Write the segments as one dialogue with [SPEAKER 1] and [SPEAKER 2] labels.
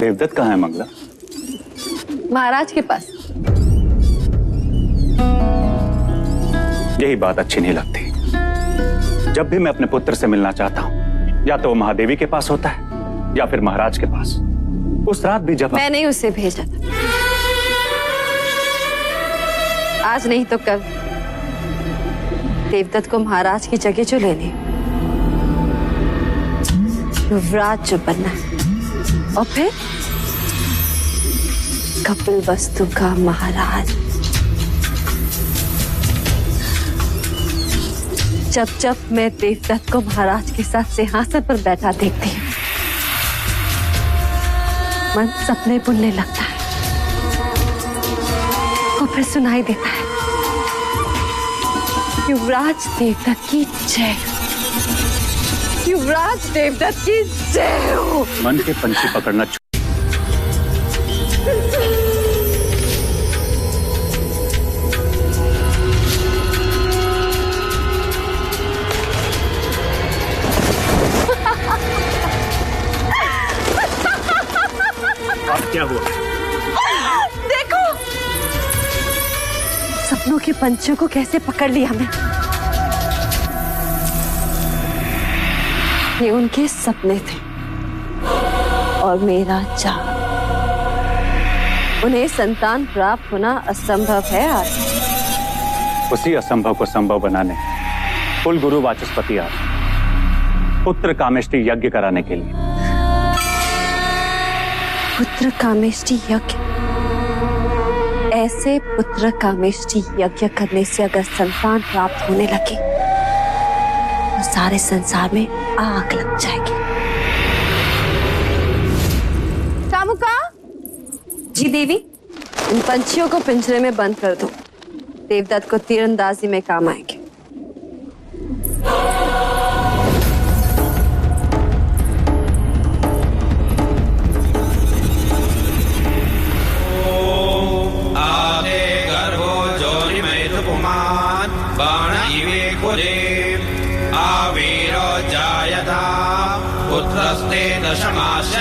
[SPEAKER 1] देवदत्त कहाँ है मंगला?
[SPEAKER 2] महाराज के पास।
[SPEAKER 1] यही बात अच्छी नहीं लगती। जब भी मैं अपने पुत्र से मिलना चाहता हूँ, या तो वो महादेवी के पास होता है या फिर महाराज के पास। उस रात भी जब
[SPEAKER 2] मैंने उसे भेजा था, आज नहीं तो कल देवदत्त को महाराज की जगह जो लेने, युवराज जो बनना है, और फिर कपिलवस्तु का महाराज। जब जब मैं देवदत्त को महाराज के साथ सिंहासन पर बैठा देखती हूँ, मन सपने बुनने लगता है और फिर सुनाई देता है, युवराज देवदत्त की जय, युवराज देवदत्त की जय हो।
[SPEAKER 1] मन के पंछी पकड़ना क्या हुआ?
[SPEAKER 2] देखो सपनों के पंछियों को कैसे पकड़ लिया मैं। ये उनके सपने थे और मेरा चाह। उन्हें संतान प्राप्त होना असंभव है आज।
[SPEAKER 1] उसी असंभव को संभव बनाने कुल गुरु वाचस्पति आए पुत्र कामेष्टि यज्ञ कराने के लिए।
[SPEAKER 2] पुत्र कामेष्टि यज्ञ? ऐसे पुत्र कामेष्टि यज्ञ करने से अगर संतान प्राप्त होने लगे तो सारे संसार में आग लग जाएगी। चामुका जी देवी, इन पंछियों को पिंजरे में बंद कर दो। देवदत्त को तीरंदाजी में काम आएंगे।
[SPEAKER 3] पुत्रस्ते दशमास्य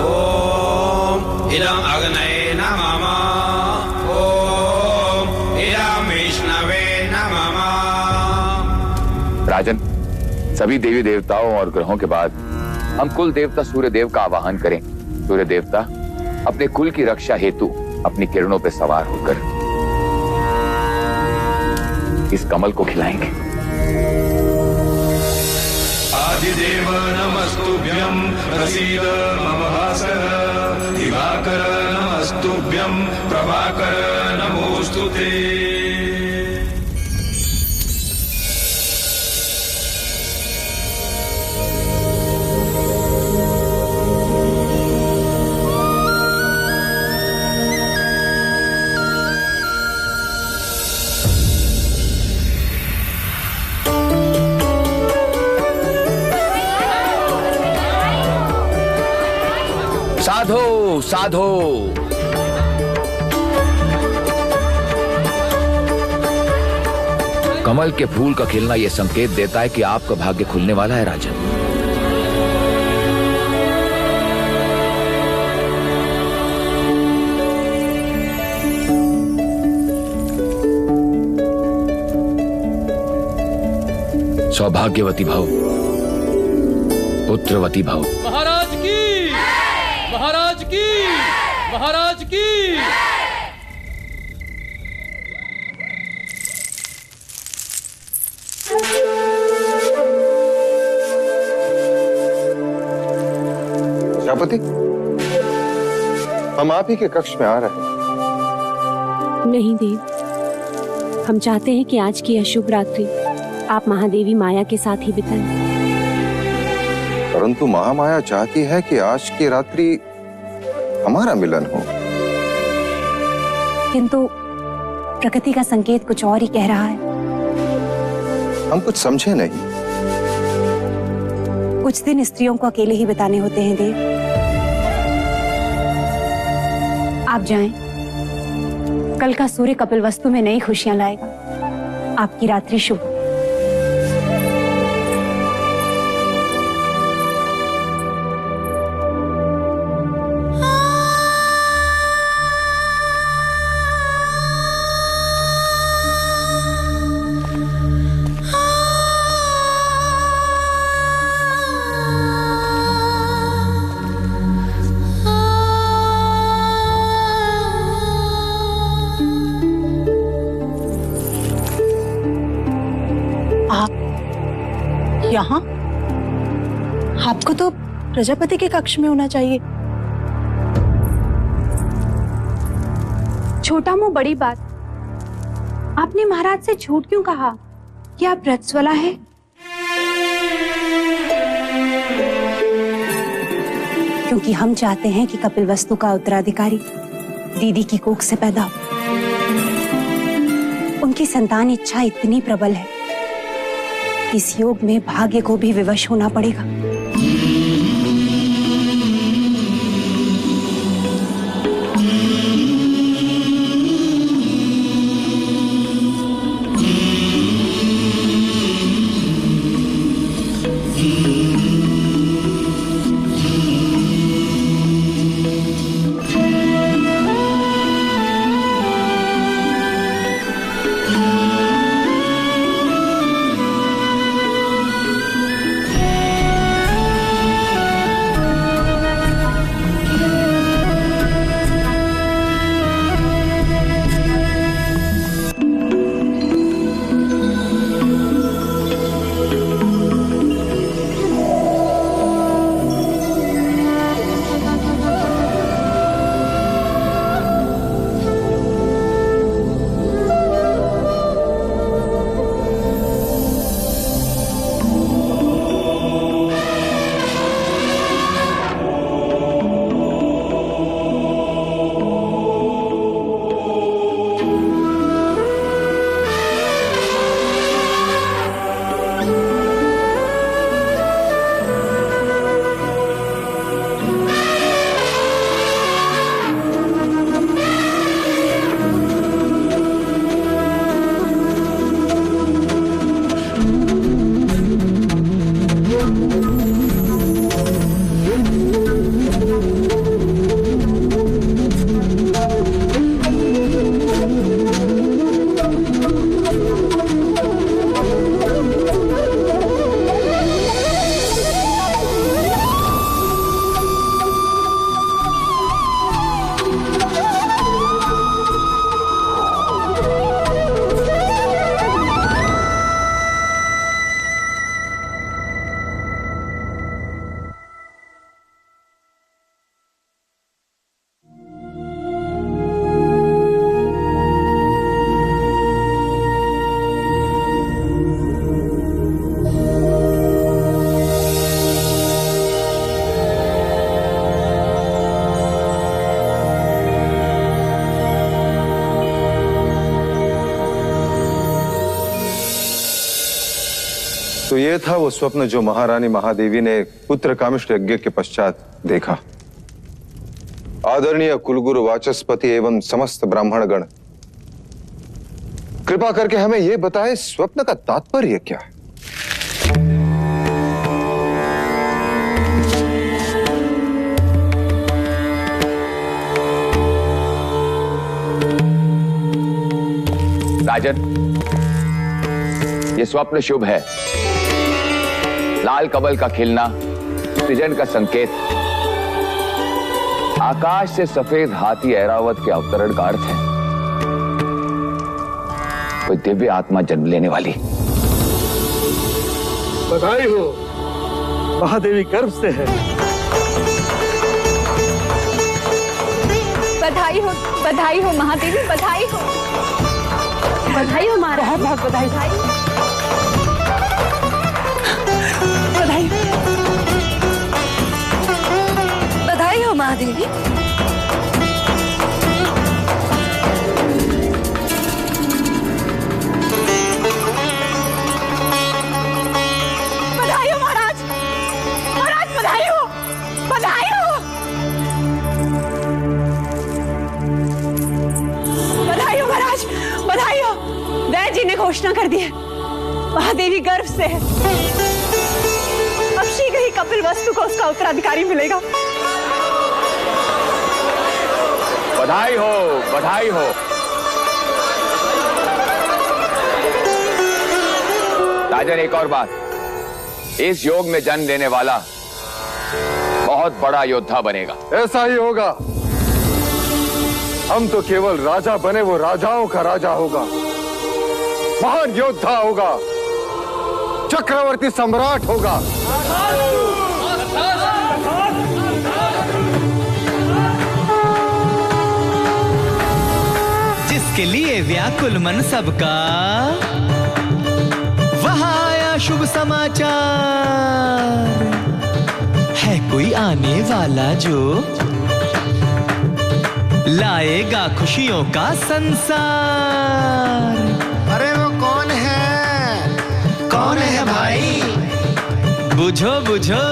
[SPEAKER 3] ओम इदं अग्नये नमः ओम इदं विष्णवे नमः।
[SPEAKER 4] राजन, सभी देवी देवताओं और ग्रहों के बाद हम कुल देवता सूर्य देव का आवाहन करें। सूर्य देवता अपने कुल की रक्षा हेतु अपनी किरणों पर सवार होकर इस कमल को खिलाएंगे।
[SPEAKER 5] आदिदेव नमस्तुभ्यं प्रसीद मम भास्कर, दिवाकर नमस्तुभ्यं प्रभाकर नमोस्तुते।
[SPEAKER 4] साधो साधो, कमल के फूल का खिलना यह संकेत देता है कि आपका भाग्य खुलने वाला है राजन। सौभाग्यवती भव, पुत्रवती भव।
[SPEAKER 6] महाराज की, महाराज की, महाराज की।
[SPEAKER 7] प्रजापति, हम आप ही के कक्ष में आ रहे हैं।
[SPEAKER 8] नहीं देव, हम चाहते हैं कि आज की अशुभ रात्रि आप महादेवी माया के साथ ही बिताएं।
[SPEAKER 7] परंतु महामाया चाहती है कि आज की रात्रि हमारा मिलन हो।
[SPEAKER 8] किंतु प्रकृति का संकेत कुछ और ही कह रहा है।
[SPEAKER 7] हम कुछ समझे नहीं।
[SPEAKER 8] कुछ दिन स्त्रियों को अकेले ही बिताने होते हैं देव। आप जाएं। कल का सूर्य कपिलवस्तु में नई खुशियां लाएगा। आपकी रात्रि शुभ।
[SPEAKER 9] प्रजापति के कक्ष में होना चाहिए।
[SPEAKER 8] छोटा मुंह बड़ी बात। आपने महाराज से झूठ क्यों कहा कि आप रजस्वला हैं? क्योंकि हम चाहते हैं कि कपिलवस्तु का उत्तराधिकारी दीदी की कोख से पैदा हो। उनकी संतान इच्छा इतनी प्रबल है, इस योग में भाग्य को भी विवश होना पड़ेगा।
[SPEAKER 7] तो ये था वो स्वप्न जो महारानी महादेवी ने पुत्र कामिष्ट यज्ञ के पश्चात देखा। आदरणीय कुलगुरु वाचस्पति एवं समस्त ब्राह्मणगण, कृपा करके हमें यह बताएं स्वप्न का तात्पर्य क्या है?
[SPEAKER 4] राजन, ये स्वप्न शुभ है। लाल कमल का खिलना सृजन का संकेत, आकाश से सफेद हाथी ऐरावत के अवतरण का अर्थ है। कोई दिव्य आत्मा जन्म लेने वाली।
[SPEAKER 6] बधाई हो, महादेवी गर्भ से है।
[SPEAKER 8] बधाई हो महादेवी, बधाई हो महाराज। बहुत बधाई।
[SPEAKER 2] बधाई हो महादेवी।
[SPEAKER 8] बधाई हो महाराज। महाराज बधाई हो, बधाई हो। बधाई हो महाराज, बधाई हो। वैद्य जी ने घोषणा कर दी है, महादेवी गर्भ से है। अब शीघ्र ही कपिलवस्तु को उसका उत्तराधिकारी मिलेगा।
[SPEAKER 4] बधाई हो, बधाई हो। राजन, एक और बात, इस योग में जन्म लेने वाला बहुत बड़ा योद्धा बनेगा।
[SPEAKER 7] ऐसा ही होगा। हम तो केवल राजा बने, वो राजाओं का राजा होगा, महान योद्धा होगा, चक्रवर्ती सम्राट होगा।
[SPEAKER 10] व्याकुल मन सबका, वहां आया शुभ समाचार। है कोई आने वाला जो लाएगा खुशियों का संसार।
[SPEAKER 11] अरे वो कौन है?
[SPEAKER 10] कौन है भाई? बुझो बुझो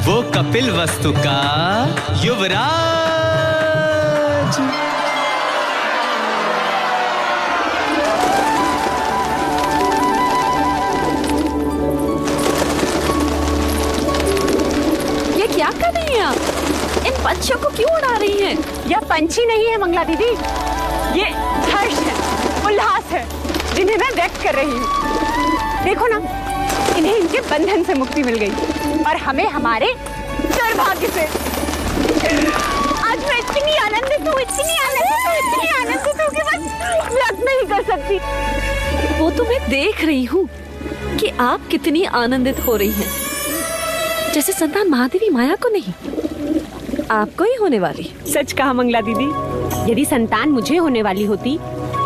[SPEAKER 10] वो कपिल वस्तु का युवराज।
[SPEAKER 2] ये क्या कर रही हैं आप? इन पंछियों को क्यों उड़ा रही हैं?
[SPEAKER 8] यह पंछी नहीं है मंगला दीदी, ये हर्ष है, उल्लास है, जिन्हें मैं व्यक्त कर रही हूँ। देखो ना, इन्हें इनके बंधन से मुक्ति मिल गई और हमें हमारे दुर्भाग्य से। आज मैं इतनी आनंदित हूँ, इतनी आनंदित हूँ कि बस व्यक्त नहीं कर सकती।
[SPEAKER 2] वो तो मैं देख रही हूँ कि आप कितनी आनंदित हो रही हैं। जैसे संतान महादेवी माया को नहीं, आपको ही होने वाली।
[SPEAKER 8] सच कहा मंगला दीदी, यदि संतान मुझे होने वाली होती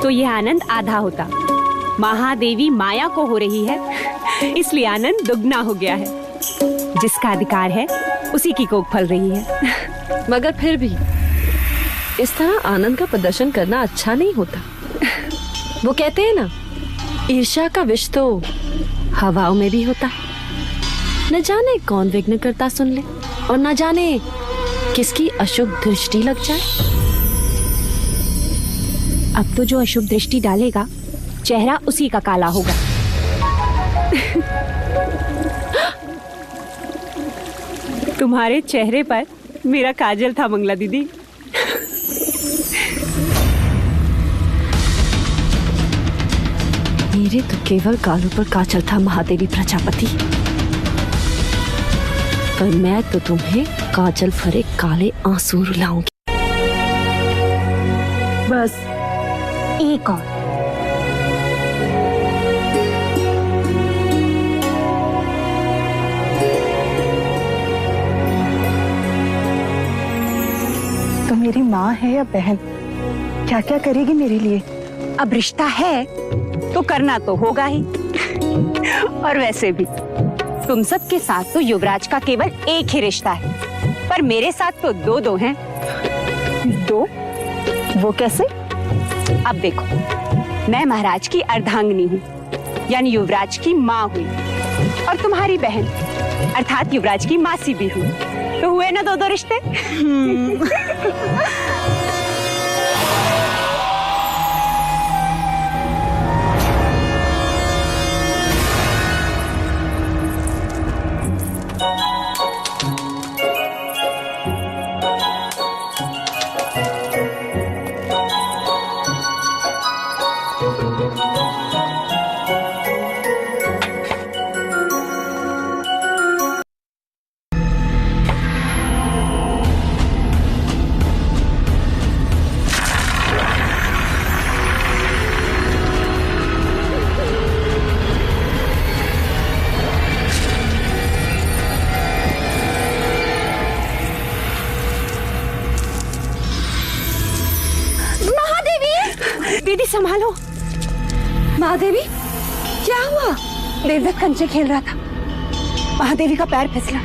[SPEAKER 8] तो यह आनंद आधा होता। महादेवी माया को हो रही है, इसलिए आनंद दुगना हो गया है। जिसका अधिकार है उसी की कोख फल रही है।
[SPEAKER 2] मगर फिर भी इस तरह आनंद का प्रदर्शन करना अच्छा नहीं होता। वो कहते हैं ना, ईर्ष्या का विष तो हवाओं में भी होता है। न जाने कौन विघ्न करता सुन ले और न जाने किसकी अशुभ दृष्टि लग जाए।
[SPEAKER 8] अब तो जो अशुभ दृष्टि डालेगा चेहरा उसी का काला होगा। तुम्हारे चेहरे पर मेरा काजल था मंगला दीदी।
[SPEAKER 2] मेरे तो केवल गालों पर काजल था महादेवी प्रजापति, पर मैं तो तुम्हें काजल भरे काले आंसू रुलाऊंगी।
[SPEAKER 8] बस एक और।
[SPEAKER 9] तो मेरी माँ है या बहन, क्या क्या करेगी मेरे लिए?
[SPEAKER 8] अब रिश्ता है तो करना तो होगा ही। और वैसे भी तुम सबके साथ तो युवराज का केवल एक ही रिश्ता है, पर मेरे साथ तो दो दो हैं।
[SPEAKER 9] दो? वो कैसे?
[SPEAKER 8] अब देखो, मैं महाराज की अर्धांगिनी हूँ, यानी युवराज की माँ हुई, और तुम्हारी बहन अर्थात युवराज की मासी भी हुई। तो हुए ना दो दो रिश्ते। दीदी संभालो।
[SPEAKER 2] महादेवी, क्या हुआ?
[SPEAKER 8] देवदत्त कंचे खेल रहा था, महादेवी का पैर फिसला।